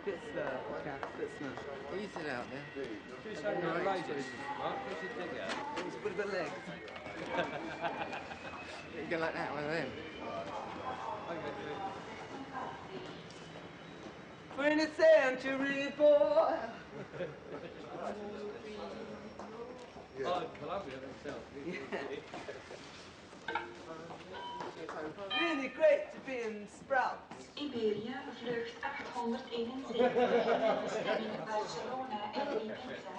Bit slow, okay, bit slow. Ease it out there. Do something with the ladies, Mark. Where's your dig out? He's put a bit of legs. You go like that, one of them. Okay, 20th century boy. Oh, Colombia themselves. Really great to be in Sprouts. Iberia vlucht 871, bestemming Barcelona en Ibiza.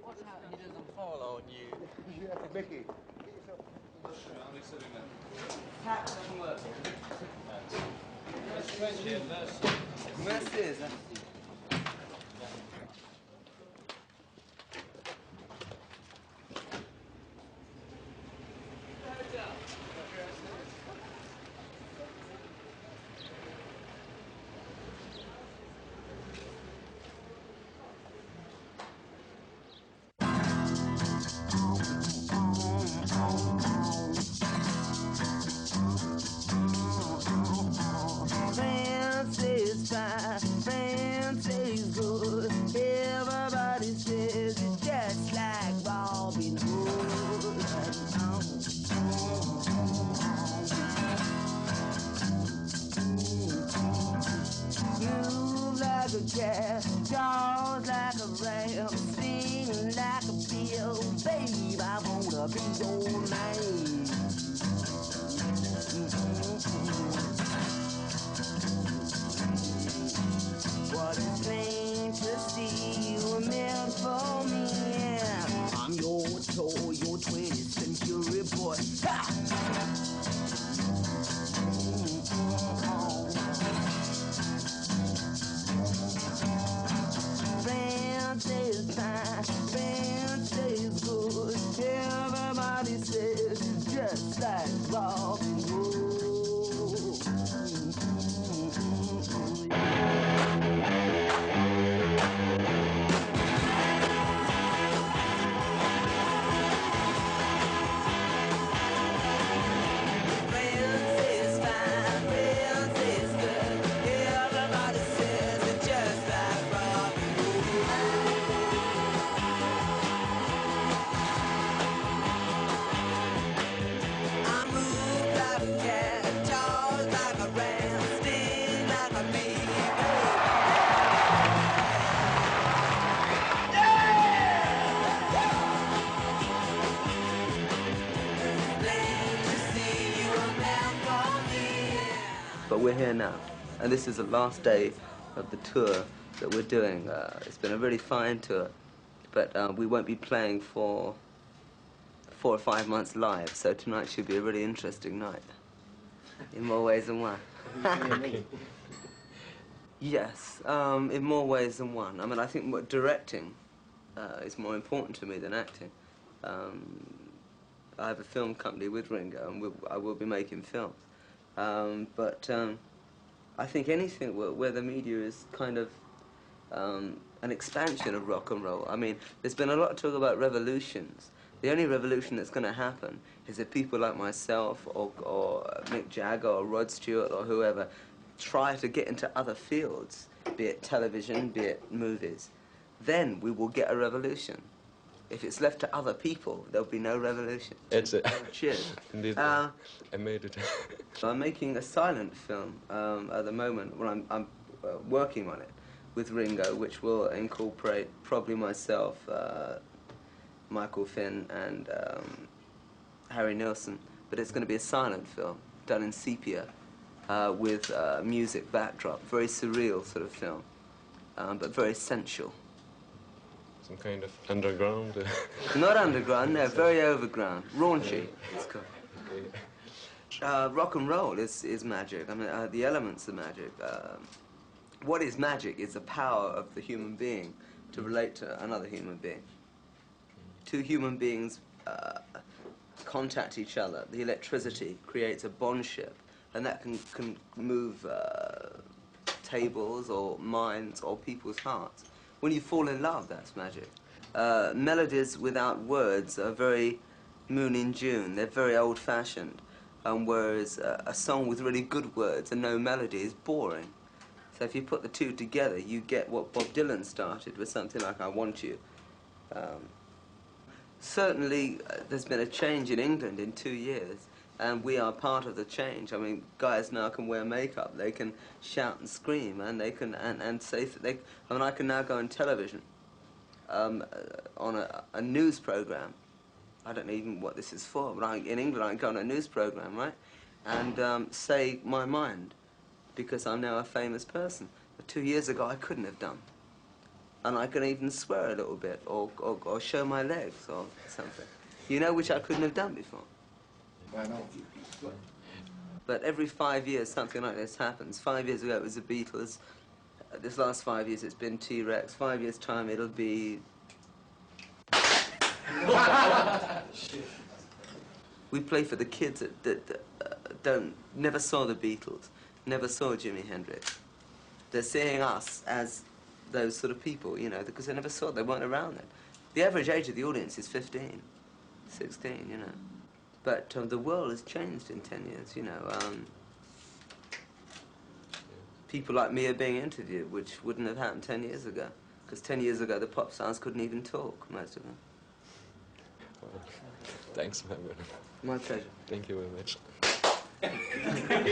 What's how he doesn't fall on you? Mickey. Tap doesn't work. That's French and that's... Merci. Fancy's fine, fancy's good. Everybody says it's just like Robin Hood. Move like a cat, jaws like a ram, sing like a bill. Babe, I wanna be your name. What is plain to see you were meant for me. Yeah. I'm your toy, your 20th century boy. Ha! Fancy's fine, fancy's good. Everybody says it's just like Robin Hood. But we're here now, and this is the last day of the tour that we're doing. It's been a really fine tour, but we won't be playing for 4 or 5 months live, so tonight should be a really interesting night, in more ways than one. Yes, in more ways than one. I mean, I think directing is more important to me than acting. I have a film company with Ringo, and I will be making films. But I think anything where the media is kind of an expansion of rock and roll. I mean, there's been a lot of talk about revolutions. The only revolution that's going to happen is if people like myself or Mick Jagger or Rod Stewart or whoever try to get into other fields, be it television, be it movies. Then we will get a revolution. If it's left to other people, there'll be no revolution. It's it. Cheers. Indeed. I made it. I'm making a silent film at the moment. Well, I'm working on it with Ringo, which will incorporate probably myself, Michael Finn, and Harry Nilsson. But it's going to be a silent film done in sepia with music backdrop. Very surreal sort of film, but very sensual. Some kind of underground? Not underground, no, very overground. Raunchy, it's called. Okay. Rock and roll is magic. I mean, the elements are magic. What is magic is the power of the human being to relate to another human being. Two human beings contact each other. The electricity creates a bondship, and that can move tables or minds or people's hearts. When you fall in love, that's magic. Melodies without words are very Moon in June. They're very old-fashioned. whereas a song with really good words and no melody is boring. So if you put the two together, you get what Bob Dylan started with, something like I Want You. Certainly, there's been a change in England in 2 years, and we are part of the change. I mean, guys now can wear makeup, they can shout and scream, and they can and say that they. I mean, I can now go on television on a news program. I don't know even what this is for, but in England I can go on a news program, right, and say my mind, because I'm now a famous person. But 2 years ago I couldn't have done. And I can even swear a little bit, or show my legs, or something. You know, which I couldn't have done before. I know. But every 5 years something like this happens. 5 years ago it was the Beatles. This last 5 years it's been T.REX. 5 years' time it'll be... We play for the kids that never saw the Beatles, never saw Jimi Hendrix. They're seeing us as those sort of people, you know, because they never saw it, they weren't around then. The average age of the audience is 15, 16, you know. But the world has changed in 10 years, you know. People like me are being interviewed, which wouldn't have happened 10 years ago. Because 10 years ago, the pop stars couldn't even talk, most of them. Well, thanks, Marc. My pleasure. Thank you very much.